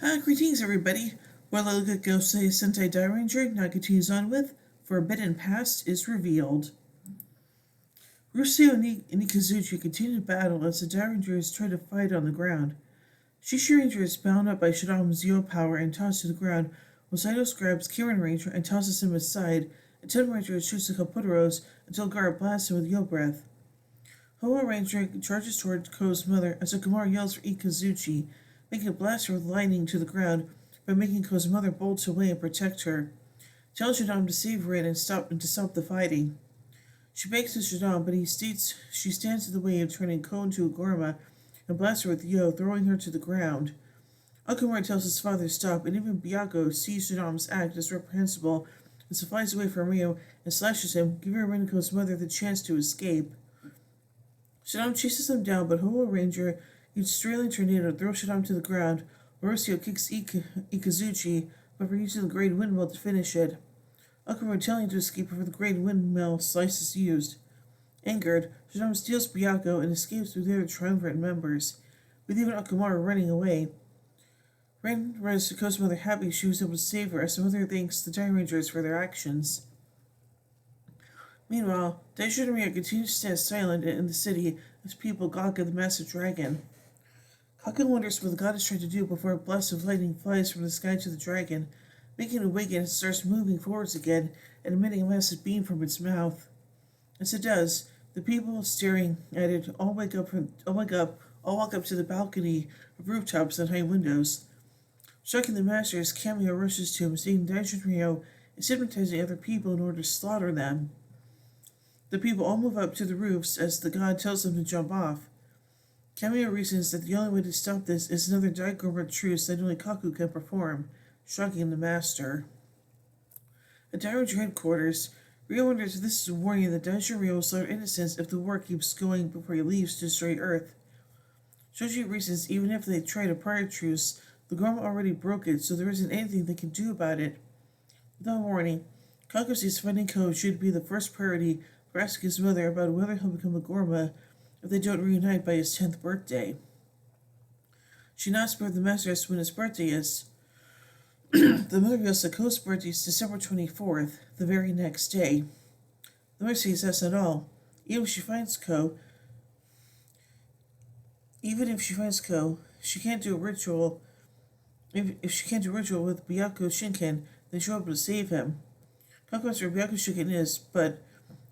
Greetings, everybody. Well, a look at Gosei Sentai Dairanger now continues on with Forbidden Past is Revealed. Rusio and Nikazuchi continue to battle as the Dairangers try to fight on the ground. Shishi Ranger is bound up by Shadam's Zeo power and tossed to the ground, while Zaidos grabs Kirin Ranger and tosses him aside, and Ten Ranger shoots the Kaputoros until Gara blasts him with Yo Breath. Hoa Ranger charges toward Ko's mother as Okamura yells for Ikazuchi, making a blast her with lightning to the ground by making Ko's mother bolt away and protect her. Tells Shadam to save Rin and to stop the fighting. She begs to Shadam, but he states she stands in the way of turning Ko into a Gorma and blasts her with Yo, throwing her to the ground. Okamura tells his father to stop, and even Byakko sees Shadam's act as reprehensible and so flies away from Rio and slashes him, giving Renko's mother the chance to escape. Shadam chases them down, but Hoa Ranger uses Strailing Tornado to throw Shadam to the ground. Mauricio kicks Ikazuchi, but for using the Great Windmill to finish it. Okamura telling him to escape before the Great Windmill slice is used. Angered, Shadam steals Byakko and escapes with the other triumvirate members, with even Okamura running away. Ren runs to Ko's mother happy she was able to save her, as the mother thanks the Dairangers for their actions. Meanwhile, Daijun and Ria continue to stand silent in the city as people gawk at the massive dragon. Kaku wonders what the god is trying to do before a blast of lightning flies from the sky to the dragon, making it awaken and starts moving forwards again and emitting a massive beam from its mouth. As it does, the people staring at it all walk up to the balcony of rooftops and high windows. Striking the masters, Cameo rushes to him, saying Daijun Ryo is hypnotizing other people in order to slaughter them. The people all move up to the roofs as the god tells them to jump off. Cameo reasons that the only way to stop this is another Daigorba truce that only Kaku can perform, shocking the master. At Dairanger headquarters, Ryo wonders if this is a warning that Daijun Ryo will slaughter innocents if the war keeps going before he leaves to destroy Earth. Shoji reasons even if they tried a prior truce, the Gorma already broke it, so there isn't anything they can do about it. Without warning, Kaku says finding Ko should be the first priority for asking his mother about whether he'll become a Gorma if they don't reunite by his 10th birthday. She nods where the master asks when his birthday is. The mother reveals that Ko's birthday is December 24th, the very next day. The mother says that's not all. Even if she finds Ko, she can't do a ritual. If she can't do a ritual with Byakko Shinken, then she'll be able to save him. Kaku asks where Byakko Shinken is, but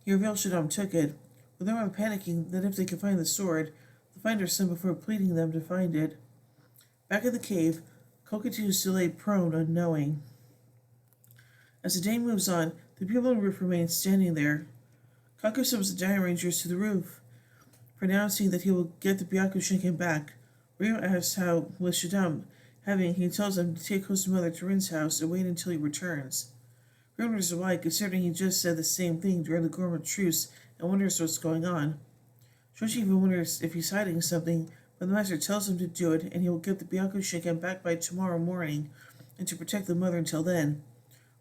he reveals Shadam took it, with everyone panicking that if they can find the sword, they'll find her son before pleading them to find it. Back in the cave, Ko continues to lay prone, unknowing. As the day moves on, the people on the roof remain standing there. Kaku summons the Dairangers to the roof, pronouncing that he will get the Byakko Shinken back. Ryo asks how with Shadam having, he tells them to take Ko's mother to Rin's house and wait until he returns. Ryo wonders why, considering he just said the same thing during the Gorma truce and wonders what's going on. Shoji even wonders if he's hiding something, but the master tells him to do it and he will get the Byakko Shinken back by tomorrow morning and to protect the mother until then,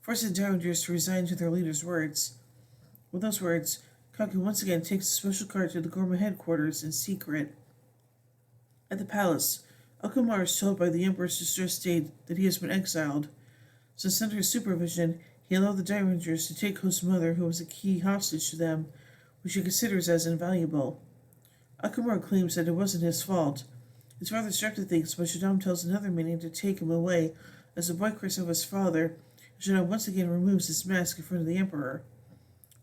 forcing the Dairangers to resign to their leader's words. With those words, Kaku once again takes a special card to the Gorma headquarters in secret. At the palace, Okamura is told by the Emperor's distressed state that he has been exiled. Since under his supervision, he allowed the Dairangers to take Ko's mother, who was a key hostage to them, which he considers as invaluable. Okamura claims that it wasn't his fault. His father structured things, but Shadam tells another minion to take him away, as the boy cries of his father. Shadam once again removes his mask in front of the Emperor.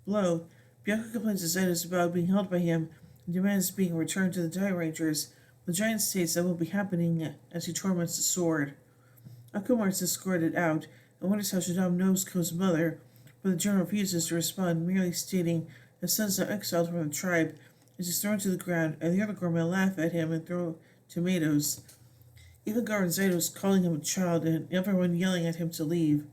Below, Byakko complains to Zaidos about being held by him and demands being returned to the Dairangers. The giant states that will be happening as he torments the sword. Okamura is escorted out and wonders how Shadam knows Ko's mother, but the general refuses to respond, merely stating his son's now exiled from the tribe as he's thrown to the ground, and the other Gorma laugh at him and throw tomatoes. Even Gar and Zaidos calling him a child and everyone yelling at him to leave.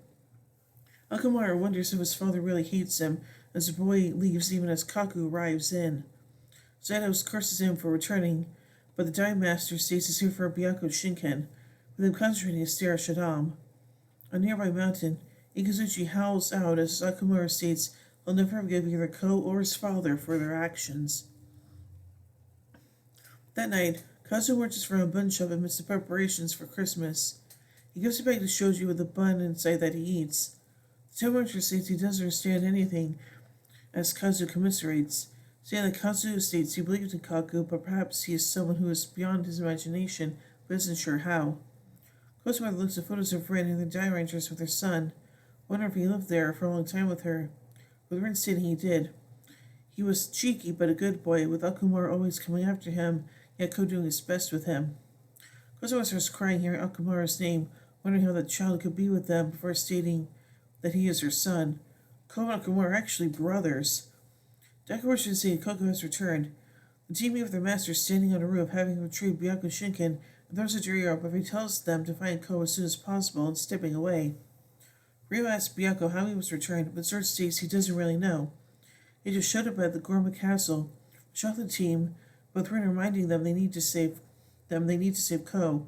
Okamura wonders if his father really hates him as the boy leaves even as Kaku arrives in. Zaidos curses him for returning, but the Dai Master states he's here for a Byakko Shinken, with him concentrating his stare at Shadam. On a nearby mountain, Ikazuchi howls out as Okamura states he'll never forgive either Ko or his father for their actions. That night, Kazu watches from a bun shop amidst the preparations for Christmas. He gives it back to Shoji with a bun inside that he eats. The Tomoranger states he doesn't understand anything as Kazu commiserates, saying that Kazu states he believes in Kaku, but perhaps he is someone who is beyond his imagination, but isn't sure how. Ko's mother looks at photos of Rin and the Dairangers with her son, wondering if he lived there for a long time with her, with Rin stating he did. He was cheeky but a good boy, with Akumura always coming after him, yet Ko doing his best with him. Kozuo starts crying hearing Akumura's name, wondering how the child could be with them before stating that he is her son. Ko and Akumura are actually brothers. Dakuroshi say Koko has returned. The team meet with their master standing on a roof, having retrieved Byaku Shinken, and throws a Jiraiya, but he tells them to find Ko as soon as possible and stepping away. Ryo asks Byaku how he was returned, but Sword states he doesn't really know. He just showed up at the Gorma Castle, shot the team, with Rin reminding them they need to save Ko.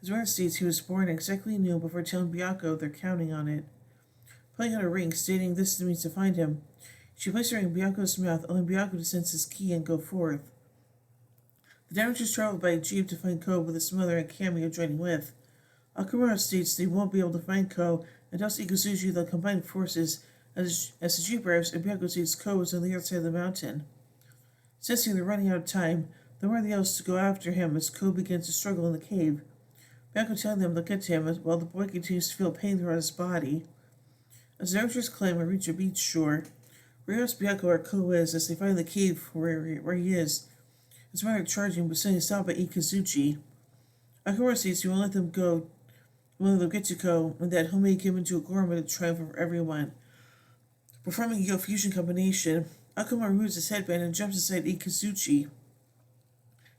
As Rin states he was born exactly noon before telling Byaku they're counting on it. Pulling out a ring, stating this is the means to find him. She placed her in Byaku's mouth, allowing Byaku to sense his ki and go forth. The Dairangers traveled by jeep to find Ko, with his mother and Cameo joining with. Akumura states they won't be able to find Ko, and tells Ikuzuchi they'll combine forces as the jeep arrives, and Byaku states Ko is on the other side of the mountain. Sensing they're running out of time, the one yells to go after him as Ko begins to struggle in the cave. Byaku telling them they'll get to him while the boy continues to feel pain throughout his body. As the archers climb and reach a beach shore, Ryo asks Byaku where Ko is as they find the cave where he is. His mother charging, but suddenly stopped by Ikuzuchi. Akumura states he won't let them get to Ko, and that he'll make him into a Gorma to triumph over everyone. Performing a Yo fusion combination, Akumura removes his headband and jumps inside Ikuzuchi,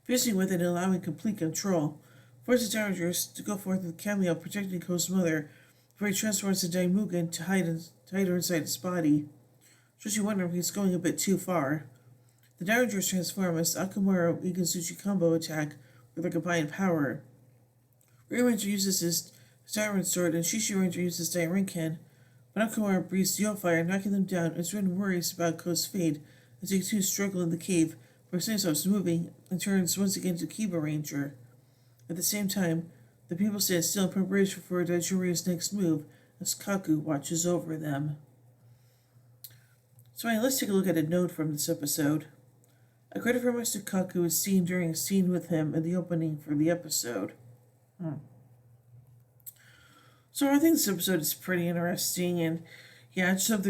fusing with it and allowing complete control. Forces the Dairangers to go forth with Cameo protecting Ko's mother before he transforms the Daimugen to hide her inside his body. Shoshi wondering if he's going a bit too far. The Dairangers transform as Akumura Ikuzuchi combo attack with their combined power. Ryo Ranger uses his Siren Sword and Shishi Ranger uses Dairinken, but Akumura breathes Yo Fire, knocking them down as Rin worries about Ko's fate as they two struggle in the cave, where Sunny stops moving and turns once again to Kiba Ranger. At the same time, the people stand still in preparation for Daijuri's next move as Kaku watches over them. So let's take a look at a note from this episode. A credit for Mr. Kaku is seen during a scene with him in the opening for the episode. So I think this episode is pretty interesting, and yeah, I just hope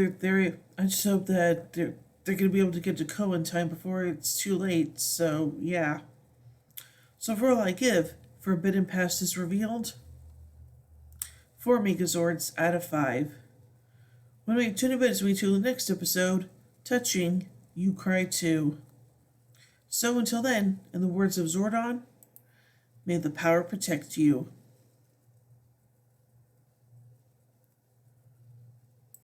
that they're going to be able to get to Ko in time before it's too late. So yeah. So for all I give, Forbidden Past is revealed. 4 Megazords out of 5. When we tune in to the next episode, Touching, You Cry Too. So until then, in the words of Zordon, may the power protect you.